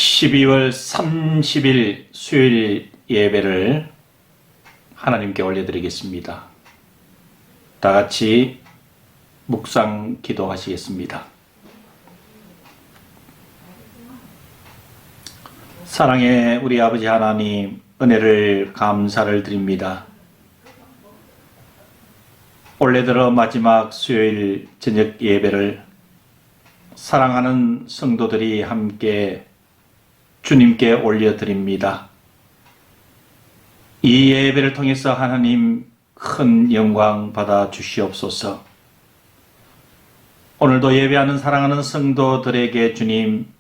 12월 30일 수요일 예배를 하나님께 올려드리겠습니다. 다 같이 묵상 기도하시겠습니다. 사랑의 우리 아버지 하나님, 은혜를 감사를 드립니다. 올해 들어 마지막 수요일 저녁 예배를 사랑하는 성도들이 함께 주님께 올려드립니다. 이 예배를 통해서 하나님 큰 영광 받아 주시옵소서. 오늘도 예배하는 사랑하는 성도들에게 주님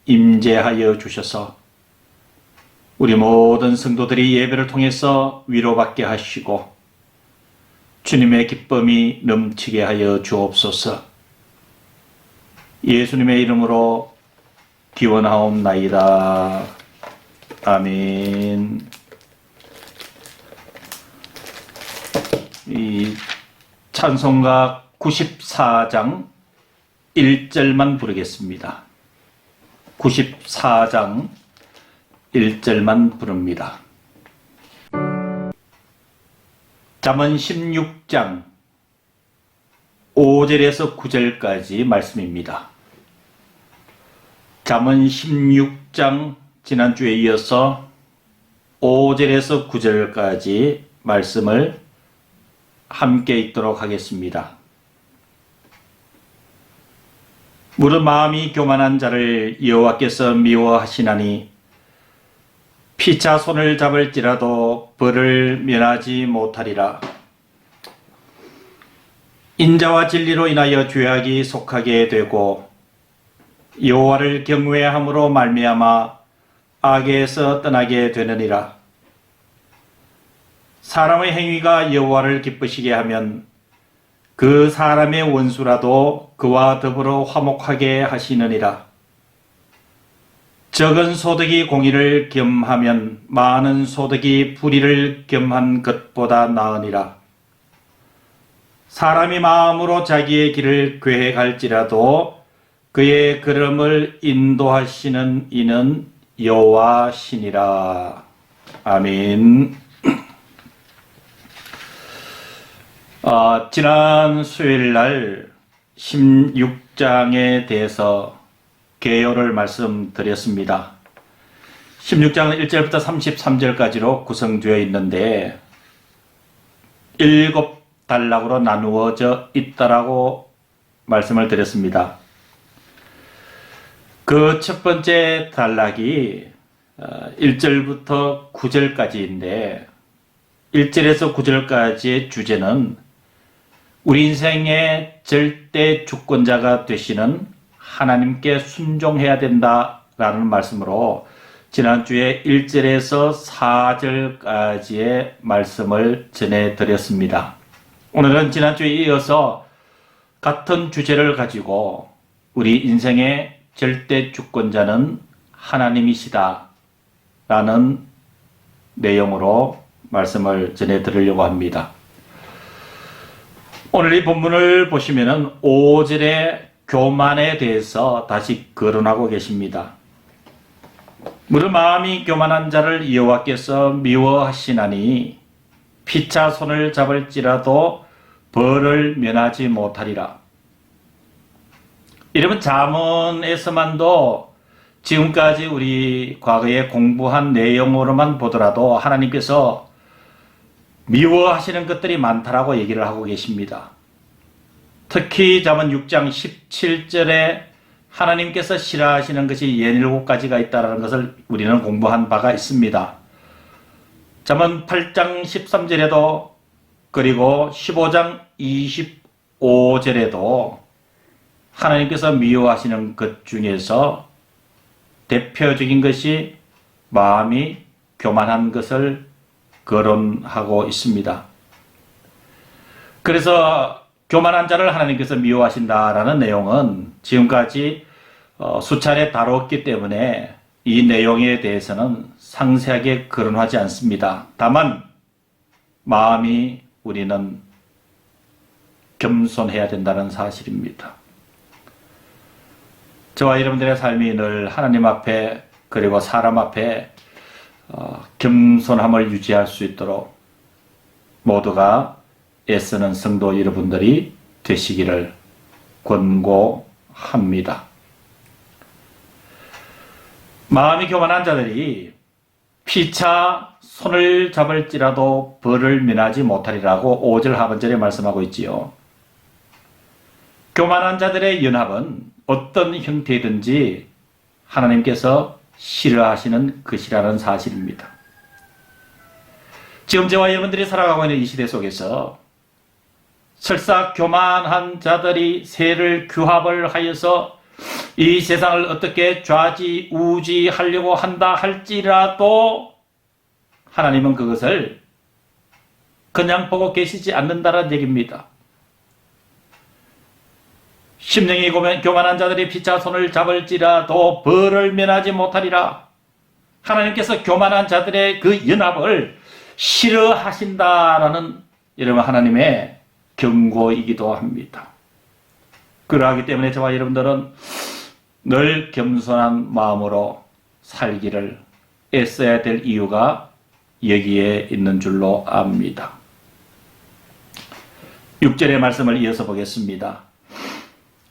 임재하여 주셔서 우리 모든 성도들이 예배를 통해서 위로받게 하시고 주님의 기쁨이 넘치게 하여 주옵소서. 예수님의 이름으로 기원하옵나이다. 아멘. 이 찬송가 94장 1절만 부르겠습니다. 94장 1절만 부릅니다. 잠언 16장 5절에서 9절까지 말씀입니다. 잠언 16장 지난주에 이어서 5절에서 9절까지 말씀을 함께 읽도록 하겠습니다. 무릇 마음이 교만한 자를 여호와께서 미워하시나니 피차 손을 잡을지라도 벌을 면하지 못하리라. 인자와 진리로 인하여 죄악이 속하게 되고 여호와를 경외함으로 말미암아 악에서 떠나게 되느니라. 사람의 행위가 여호와를 기쁘시게 하면 그 사람의 원수라도 그와 더불어 화목하게 하시느니라. 적은 소득이 공의를 겸하면 많은 소득이 불의를 겸한 것보다 나으니라. 사람이 마음으로 자기의 길을 계획할지라도 그의 걸음을 인도하시는 이는 여호와시니라. 아멘. 지난 수요일 날 16장에 대해서 개요를 말씀드렸습니다. 16장은 1절부터 33절까지로 구성되어 있는데 7단락으로 나누어져 있다라고 말씀을 드렸습니다. 그 첫 번째 단락이 1절부터 9절까지인데 1절에서 9절까지의 주제는 우리 인생의 절대 주권자가 되시는 하나님께 순종해야 된다라는 말씀으로 지난주에 1절에서 4절까지의 말씀을 전해드렸습니다. 오늘은 지난주에 이어서 같은 주제를 가지고 우리 인생의 절대 주권자는 하나님이시다 라는 내용으로 말씀을 전해드리려고 합니다. 오늘 이 본문을 보시면 5절의 교만에 대해서 다시 거론하고 계십니다. 무릇 마음이 교만한 자를 여호와께서 미워하시나니 피차 손을 잡을지라도 벌을 면하지 못하리라. 이러면 잠언에서만도 지금까지 우리 과거에 공부한 내용으로만 보더라도 하나님께서 미워하시는 것들이 많다라고 얘기를 하고 계십니다. 특히 잠언 6장 17절에 하나님께서 싫어하시는 것이 17가지가 있다는 것을 우리는 공부한 바가 있습니다. 잠언 8장 13절에도 그리고 15장 25절에도 하나님께서 미워하시는 것 중에서 대표적인 것이 마음이 교만한 것을 거론하고 있습니다. 그래서 교만한 자를 하나님께서 미워하신다라는 내용은 지금까지 수차례 다뤘기 때문에 이 내용에 대해서는 상세하게 거론하지 않습니다. 다만 마음이 우리는 겸손해야 된다는 사실입니다. 저와 여러분들의 삶이 늘 하나님 앞에 그리고 사람 앞에 겸손함을 유지할 수 있도록 모두가 애쓰는 성도 여러분들이 되시기를 권고합니다. 마음이 교만한 자들이 피차 손을 잡을지라도 벌을 면하지 못하리라고 5절 하반절에 말씀하고 있지요. 교만한 자들의 연합은 어떤 형태이든지 하나님께서 싫어하시는 것이라는 사실입니다. 지금 저와 여러분들이 살아가고 있는 이 시대 속에서 설사 교만한 자들이 세를 규합을 하여서 이 세상을 어떻게 좌지우지하려고 한다 할지라도 하나님은 그것을 그냥 보고 계시지 않는다는 얘기입니다. 심령이 교만한 자들이 피차 손을 잡을지라도 벌을 면하지 못하리라. 하나님께서 교만한 자들의 그 연합을 싫어하신다라는 여러분 하나님의 경고이기도 합니다. 그러하기 때문에 저와 여러분들은 늘 겸손한 마음으로 살기를 애써야 될 이유가 여기에 있는 줄로 압니다. 6절의 말씀을 이어서 보겠습니다.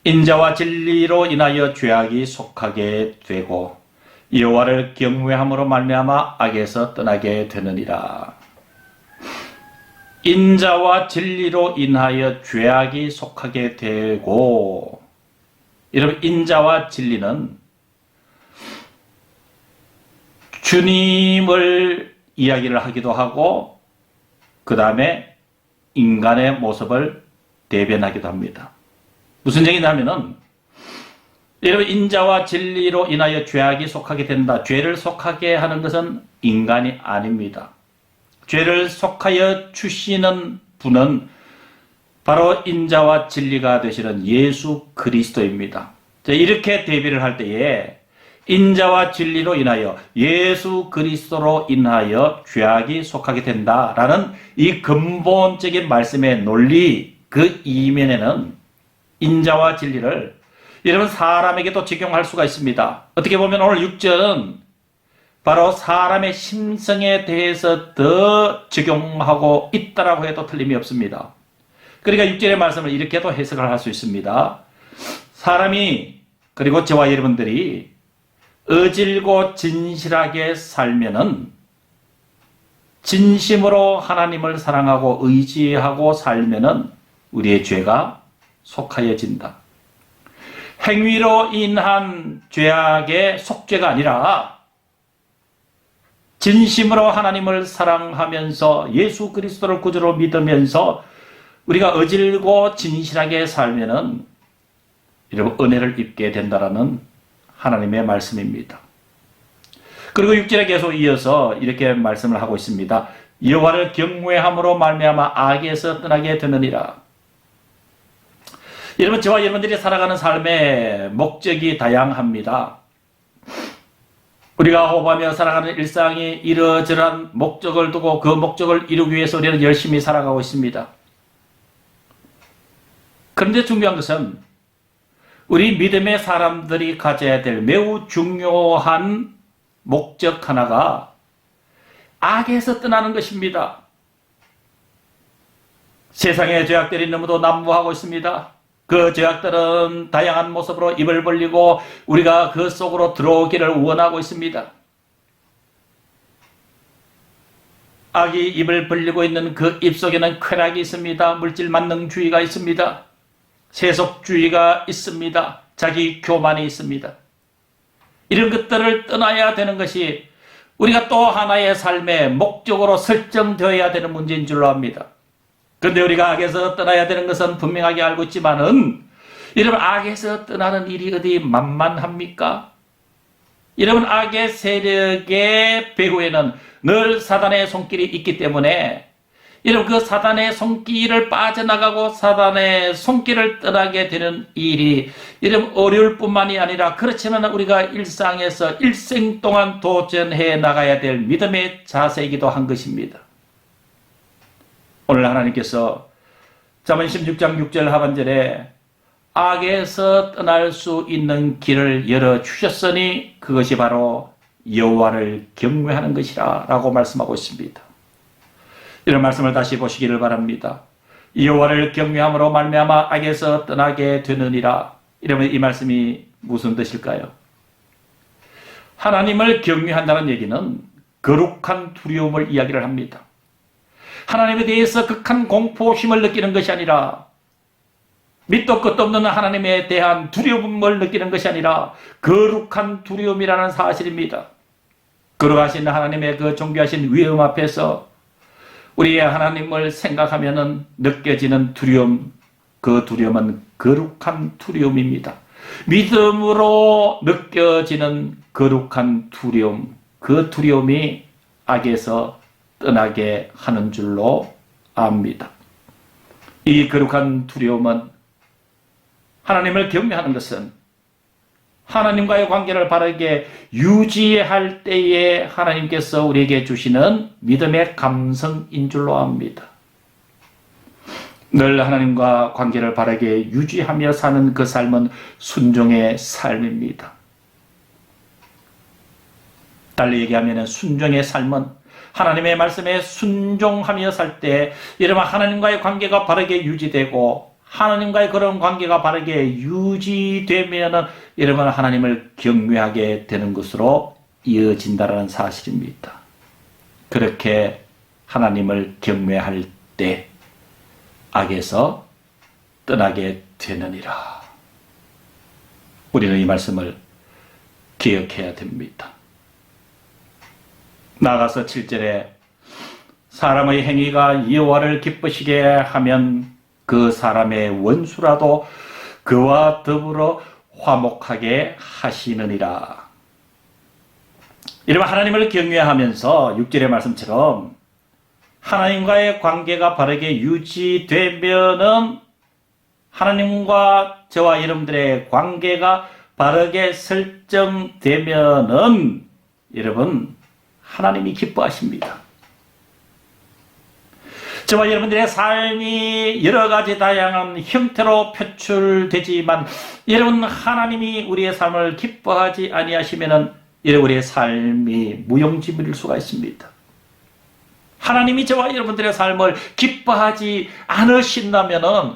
인자와 진리로 인하여 죄악이 속하게 되고 여호와를 경외함으로 말미암아 악에서 떠나게 되느니라. 인자와 진리로 인하여 죄악이 속하게 되고, 여러분 인자와 진리는 주님을 이야기를 하기도 하고 그 다음에 인간의 모습을 대변하기도 합니다. 무슨 얘기냐면은 여러분 인자와 진리로 인하여 죄악이 속하게 된다. 죄를 속하게 하는 것은 인간이 아닙니다. 죄를 속하여 주시는 분은 바로 인자와 진리가 되시는 예수 그리스도입니다. 이렇게 대비를 할 때에 인자와 진리로 인하여 예수 그리스도로 인하여 죄악이 속하게 된다라는 이 근본적인 말씀의 논리, 그 이면에는 인자와 진리를 여러분 사람에게도 적용할 수가 있습니다. 어떻게 보면 오늘 6절은 바로 사람의 심성에 대해서 더 적용하고 있다라고 해도 틀림이 없습니다. 그러니까 6절의 말씀을 이렇게도 해석을 할 수 있습니다. 사람이, 그리고 저와 여러분들이 어질고 진실하게 살면은, 진심으로 하나님을 사랑하고 의지하고 살면은 우리의 죄가 속하여진다. 행위로 인한 죄악의 속죄가 아니라 진심으로 하나님을 사랑하면서 예수 그리스도를 구주로 믿으면서 우리가 어질고 진실하게 살면은 여러분 은혜를 입게 된다라는 하나님의 말씀입니다. 그리고 6절에 계속 이어서 이렇게 말씀을 하고 있습니다. 여호와를 경외함으로 말미암아 악에서 떠나게 되느니라. 여러분 저와 여러분들이 살아가는 삶의 목적이 다양합니다. 우리가 호흡하며 살아가는 일상이 이러저러한 목적을 두고 그 목적을 이루기 위해서 우리는 열심히 살아가고 있습니다. 그런데 중요한 것은 우리 믿음의 사람들이 가져야 될 매우 중요한 목적 하나가 악에서 떠나는 것입니다. 세상의 죄악들이 너무도 난무하고 있습니다. 그 죄악들은 다양한 모습으로 입을 벌리고 우리가 그 속으로 들어오기를 원하고 있습니다. 악이 입을 벌리고 있는 그 입 속에는 쾌락이 있습니다. 물질 만능주의가 있습니다. 세속주의가 있습니다. 자기 교만이 있습니다. 이런 것들을 떠나야 되는 것이 우리가 또 하나의 삶의 목적으로 설정되어야 되는 문제인 줄로 압니다. 그런데 우리가 악에서 떠나야 되는 것은 분명하게 알고 있지만은 여러분 악에서 떠나는 일이 어디 만만합니까? 여러분 악의 세력의 배후에는 늘 사단의 손길이 있기 때문에 여러분 그 사단의 손길을 빠져나가고 사단의 손길을 떠나게 되는 일이 여러분 어려울 뿐만이 아니라 그렇지만 우리가 일상에서 일생 동안 도전해 나가야 될 믿음의 자세이기도 한 것입니다. 오늘 하나님께서 잠언 16장 6절 하반절에 악에서 떠날 수 있는 길을 열어주셨으니 그것이 바로 여호와를 경외하는 것이라 라고 말씀하고 있습니다. 이런 말씀을 다시 보시기를 바랍니다. 여호와를 경외함으로 말미암아 악에서 떠나게 되느니라. 이러면 이 말씀이 무슨 뜻일까요? 하나님을 경외한다는 얘기는 거룩한 두려움을 이야기를 합니다. 하나님에 대해서 극한 공포심을 느끼는 것이 아니라 밑도 끝도 없는 하나님에 대한 두려움을 느끼는 것이 아니라 거룩한 두려움이라는 사실입니다. 거룩하신 하나님의 그 존귀하신 위엄 앞에서 우리의 하나님을 생각하면 느껴지는 두려움, 그 두려움은 거룩한 두려움입니다. 믿음으로 느껴지는 거룩한 두려움, 그 두려움이 악에서 떠나게 하는 줄로 압니다. 이 거룩한 두려움은 하나님을 경외하는 것은 하나님과의 관계를 바르게 유지할 때에 하나님께서 우리에게 주시는 믿음의 감성인 줄로 압니다. 늘 하나님과 관계를 바르게 유지하며 사는 그 삶은 순종의 삶입니다. 달리 얘기하면 순종의 삶은 하나님의 말씀에 순종하며 살 때 이러면 하나님과의 관계가 바르게 유지되고 하나님과의 그런 관계가 바르게 유지되면 이러면 하나님을 경외하게 되는 것으로 이어진다는 사실입니다. 그렇게 하나님을 경외할 때 악에서 떠나게 되느니라. 우리는 이 말씀을 기억해야 됩니다. 나아가서 7절에 사람의 행위가 여호와를 기쁘시게 하면 그 사람의 원수라도 그와 더불어 화목하게 하시느니라. 이러면 하나님을 경외하면서 6절의 말씀처럼 하나님과의 관계가 바르게 유지되면은 하나님과 저와 여러분들의 관계가 바르게 설정되면은 여러분 하나님이 기뻐하십니다. 저와 여러분들의 삶이 여러 가지 다양한 형태로 표출되지만 여러분 하나님이 우리의 삶을 기뻐하지 아니하시면은 우리의 삶이 무용지물일 수가 있습니다. 하나님이 저와 여러분들의 삶을 기뻐하지 않으신다면은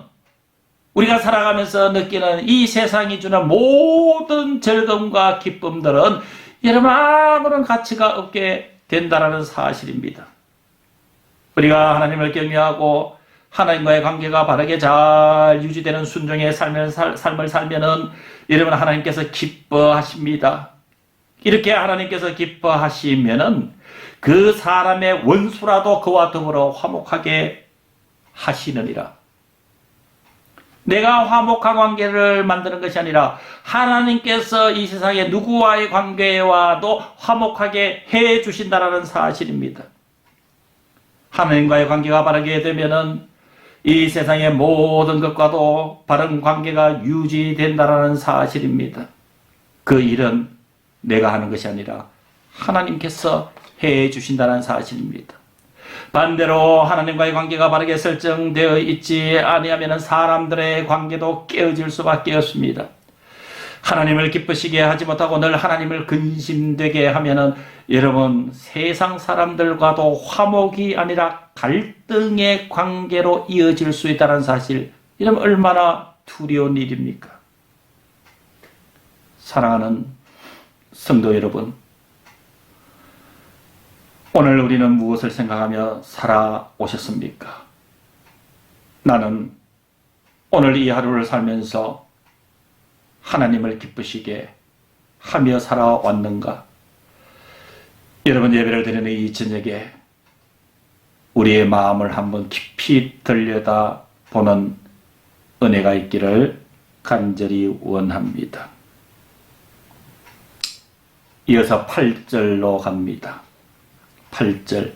우리가 살아가면서 느끼는 이 세상이 주는 모든 즐거움과 기쁨들은 여러분 아무런 가치가 없게 된다는 사실입니다. 우리가 하나님을 경외하고 하나님과의 관계가 바르게 잘 유지되는 순종의 삶을 살면은 여러분 하나님께서 기뻐하십니다. 이렇게 하나님께서 기뻐하시면은 그 사람의 원수라도 그와 더불어 화목하게 하시느니라. 내가 화목한 관계를 만드는 것이 아니라 하나님께서 이 세상에 누구와의 관계와도 화목하게 해 주신다라는 사실입니다. 하나님과의 관계가 바르게 되면은 이 세상의 모든 것과도 바른 관계가 유지된다라는 사실입니다. 그 일은 내가 하는 것이 아니라 하나님께서 해 주신다는 사실입니다. 반대로 하나님과의 관계가 바르게 설정되어 있지 아니하면 사람들의 관계도 깨어질 수밖에 없습니다. 하나님을 기쁘시게 하지 못하고 늘 하나님을 근심되게 하면은 여러분 세상 사람들과도 화목이 아니라 갈등의 관계로 이어질 수 있다는 사실, 이러면 얼마나 두려운 일입니까? 사랑하는 성도 여러분, 오늘 우리는 무엇을 생각하며 살아오셨습니까? 나는 오늘 이 하루를 살면서 하나님을 기쁘시게 하며 살아왔는가? 여러분 예배를 드리는 이 저녁에 우리의 마음을 한번 깊이 들여다보는 은혜가 있기를 간절히 원합니다. 이어서 8절로 갑니다. 8절.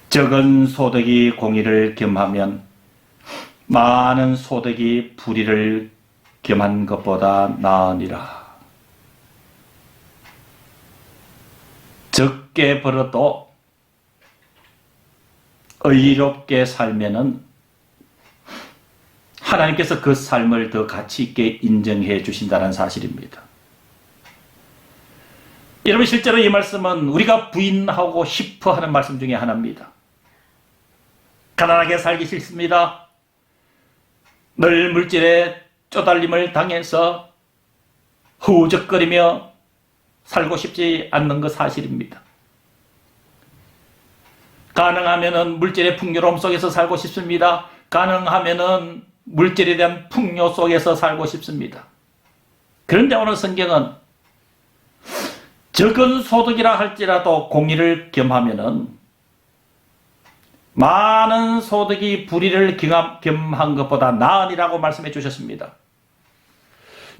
적은 소득이 공의를 겸하면 많은 소득이 불의를 겸한 것보다 나으니라. 적게 벌어도 의롭게 살면은 하나님께서 그 삶을 더 가치 있게 인정해 주신다는 사실입니다. 여러분, 실제로 이 말씀은 우리가 부인하고 싶어 하는 말씀 중에 하나입니다. 가난하게 살기 싫습니다. 늘 물질에 쪼달림을 당해서 허우적거리며 살고 싶지 않는 것 사실입니다. 가능하면은 물질의 풍요로움 속에서 살고 싶습니다. 가능하면은 물질에 대한 풍요 속에서 살고 싶습니다. 그런데 오늘 성경은 적은 소득이라 할지라도 공의를 겸하면은 많은 소득이 불의를 겸한 것보다 나으니라고 말씀해 주셨습니다.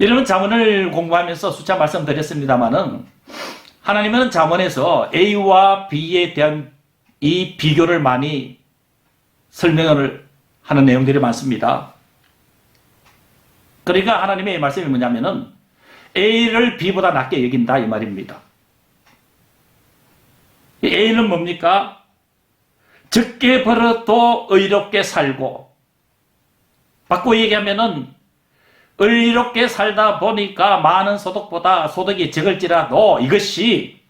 여러분, 잠언을 공부하면서 수차 말씀드렸습니다만은 하나님은 잠언에서 A와 B에 대한 이 비교를 많이 설명을 하는 내용들이 많습니다. 그러니까 하나님의 말씀이 뭐냐면은 A를 B보다 낮게 여긴다 이 말입니다. 이 A는 뭡니까? 적게 벌어도 의롭게 살고, 바꾸어 얘기하면은 의롭게 살다 보니까 많은 소득보다 소득이 적을지라도 이것이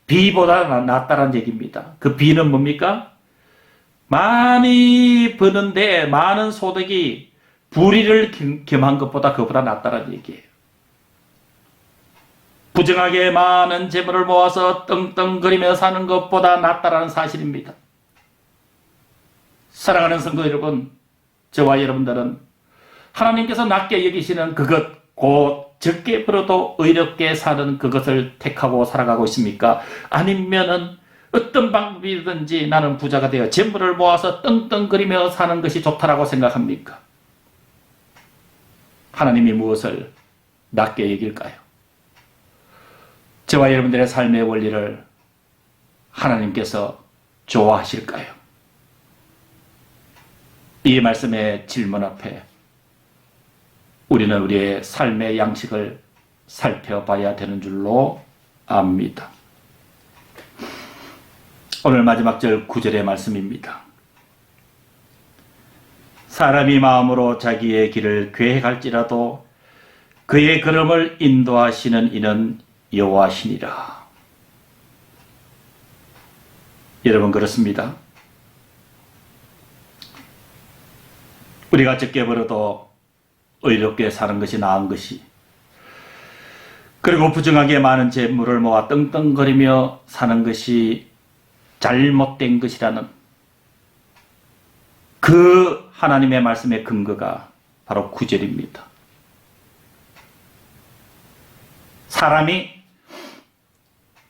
B보다 낫다는 얘기입니다. 그 B는 뭡니까? 많이 버는데 많은 소득이 불의를 겸한 것보다 그보다 낫다는 얘기예요. 부정하게 많은 재물을 모아서 떵떵거리며 사는 것보다 낫다라는 사실입니다. 사랑하는 성도 여러분, 저와 여러분들은 하나님께서 낮게 여기시는 그것, 곧 적게 벌어도 의롭게 사는 그것을 택하고 살아가고 있습니까? 아니면은 어떤 방법이든지 나는 부자가 되어 재물을 모아서 떵떵거리며 사는 것이 좋다라고 생각합니까? 하나님이 무엇을 낮게 여길까요? 저와 여러분들의 삶의 원리를 하나님께서 좋아하실까요? 이 말씀의 질문 앞에 우리는 우리의 삶의 양식을 살펴봐야 되는 줄로 압니다. 오늘 마지막 절 9절의 말씀입니다. 사람이 마음으로 자기의 길을 계획할지라도 그의 걸음을 인도하시는 이는 여호와시니라. 여러분, 그렇습니다. 우리가 적게 벌어도 의롭게 사는 것이 나은 것이, 그리고 부정하게 많은 재물을 모아 떵떵거리며 사는 것이 잘못된 것이라는 그 하나님의 말씀의 근거가 바로 9절입니다. 사람이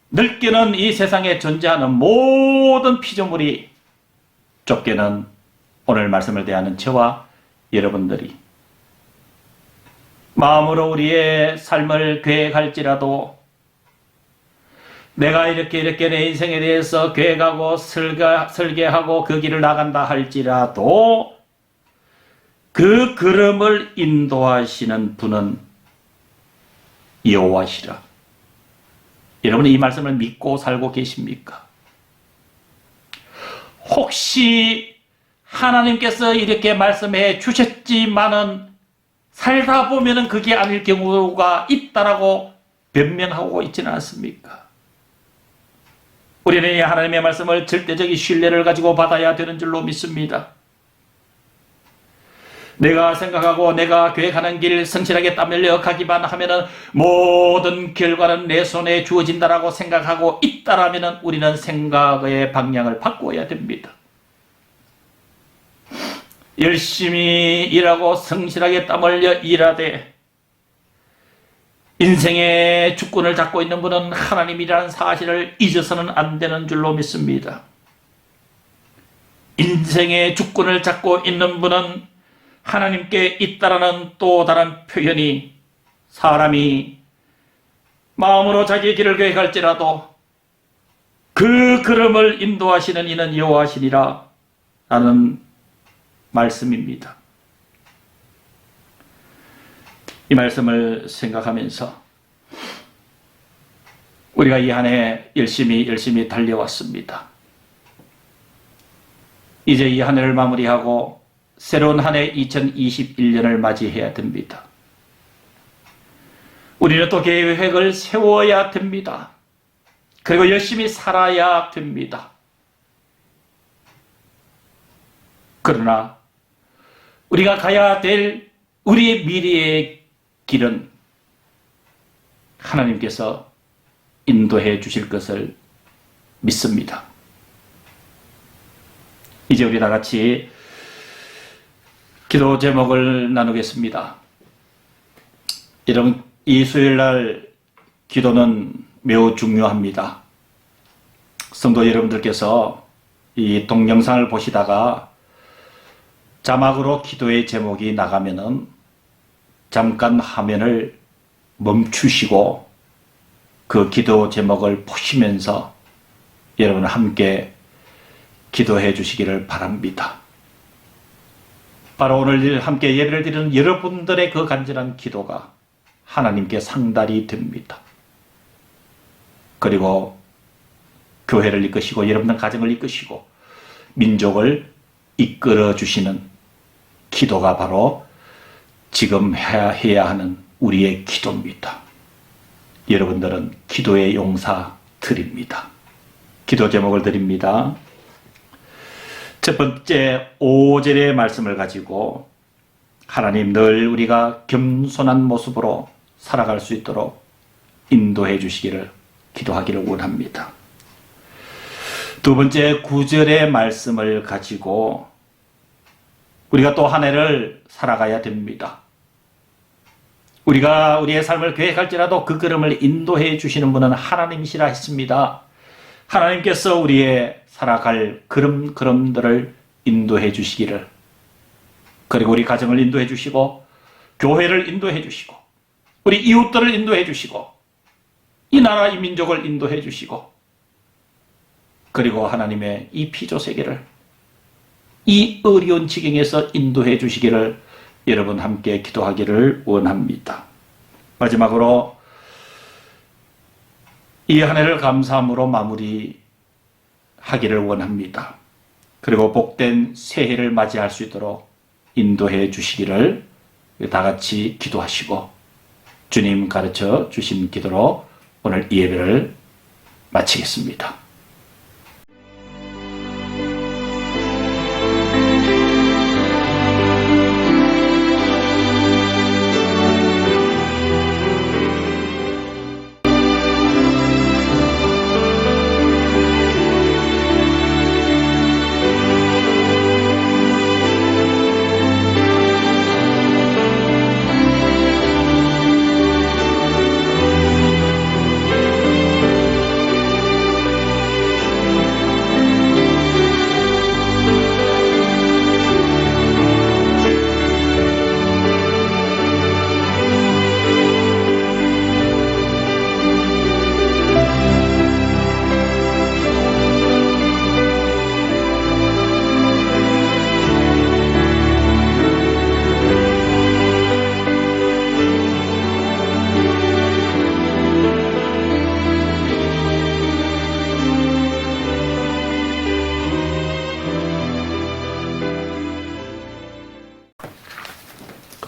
넓게는 이 세상에 존재하는 모든 피조물이, 좁게는 오늘 말씀을 대하는 저와 여러분들이 마음으로 우리의 삶을 계획할지라도, 내가 이렇게 내 인생에 대해서 계획하고 설계하고 그 길을 나간다 할지라도 그 걸음을 인도하시는 분은 여호와시라. 여러분이 이 말씀을 믿고 살고 계십니까? 혹시 하나님께서 이렇게 말씀해 주셨지만은 살다 보면은 그게 아닐 경우가 있다라고 변명하고 있지는 않습니까? 우리는 이 하나님의 말씀을 절대적인 신뢰를 가지고 받아야 되는 줄로 믿습니다. 내가 생각하고 내가 계획하는 길 성실하게 땀 흘려 가기만 하면은 모든 결과는 내 손에 주어진다라고 생각하고 있다라면은 우리는 생각의 방향을 바꿔야 됩니다. 열심히 일하고 성실하게 땀 흘려 일하되 인생의 주권을 잡고 있는 분은 하나님이라는 사실을 잊어서는 안 되는 줄로 믿습니다. 인생의 주권을 잡고 있는 분은 하나님께 있다라는 또 다른 표현이, 사람이 마음으로 자기의 길을 계획할지라도 그 걸음을 인도하시는 이는 여호와시니라 라는 말씀입니다. 이 말씀을 생각하면서 우리가 이 한 해 열심히 달려왔습니다. 이제 이 한 해를 마무리하고 새로운 한 해 2021년을 맞이해야 됩니다. 우리는 또 계획을 세워야 됩니다. 그리고 열심히 살아야 됩니다. 그러나 우리가 가야 될 우리의 미래의 길은 하나님께서 인도해 주실 것을 믿습니다. 이제 우리 다 같이 기도 제목을 나누겠습니다. 여러분, 이 수요일날 기도는 매우 중요합니다. 성도 여러분들께서 이 동영상을 보시다가 자막으로 기도의 제목이 나가면은 잠깐 화면을 멈추시고 그 기도 제목을 보시면서 여러분 함께 기도해 주시기를 바랍니다. 바로 오늘 함께 예배를 드리는 여러분들의 그 간절한 기도가 하나님께 상달이 됩니다. 그리고 교회를 이끄시고 여러분들 가정을 이끄시고 민족을 이끌어 주시는 기도가 바로 지금 해야 하는 우리의 기도입니다. 여러분들은 기도의 용사 드립니다. 기도 제목을 드립니다. 첫 번째 5절의 말씀을 가지고 하나님 늘 우리가 겸손한 모습으로 살아갈 수 있도록 인도해 주시기를 기도하기를 원합니다. 두 번째 9절의 말씀을 가지고 우리가 또 한 해를 살아가야 됩니다. 우리가 우리의 삶을 계획할지라도 그 걸음을 인도해 주시는 분은 하나님이시라 했습니다. 하나님께서 우리의 살아갈 걸음들을 인도해 주시기를, 그리고 우리 가정을 인도해 주시고 교회를 인도해 주시고 우리 이웃들을 인도해 주시고 이 나라 이 민족을 인도해 주시고 그리고 하나님의 이 피조 세계를 이 어려운 지경에서 인도해 주시기를 여러분 함께 기도하기를 원합니다. 마지막으로 이 한 해를 감사함으로 마무리하기를 원합니다. 그리고 복된 새해를 맞이할 수 있도록 인도해 주시기를 다 같이 기도하시고 주님 가르쳐 주신 기도로 오늘 이 예배를 마치겠습니다.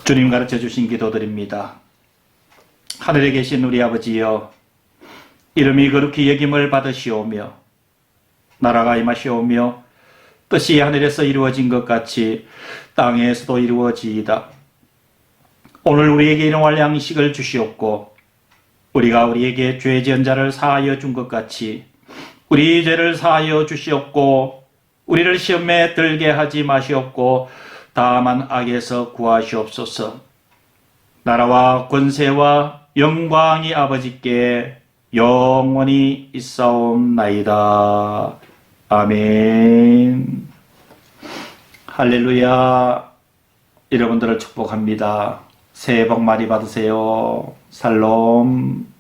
주님 가르쳐 주신 기도드립니다. 하늘에 계신 우리 아버지여, 이름이 거룩히 여김을 받으시오며 나라가 임하시오며 뜻이 하늘에서 이루어진 것 같이 땅에서도 이루어지이다. 오늘 우리에게 일용할 양식을 주시옵고 우리가 우리에게 죄 지은 자를 사하여 준 것 같이 우리 죄를 사하여 주시옵고 우리를 시험에 들게 하지 마시옵고 다만 악에서 구하시옵소서. 나라와 권세와 영광이 아버지께 영원히 있사옵나이다. 아멘. 할렐루야. 여러분들을 축복합니다. 새해 복 많이 받으세요. 살롬.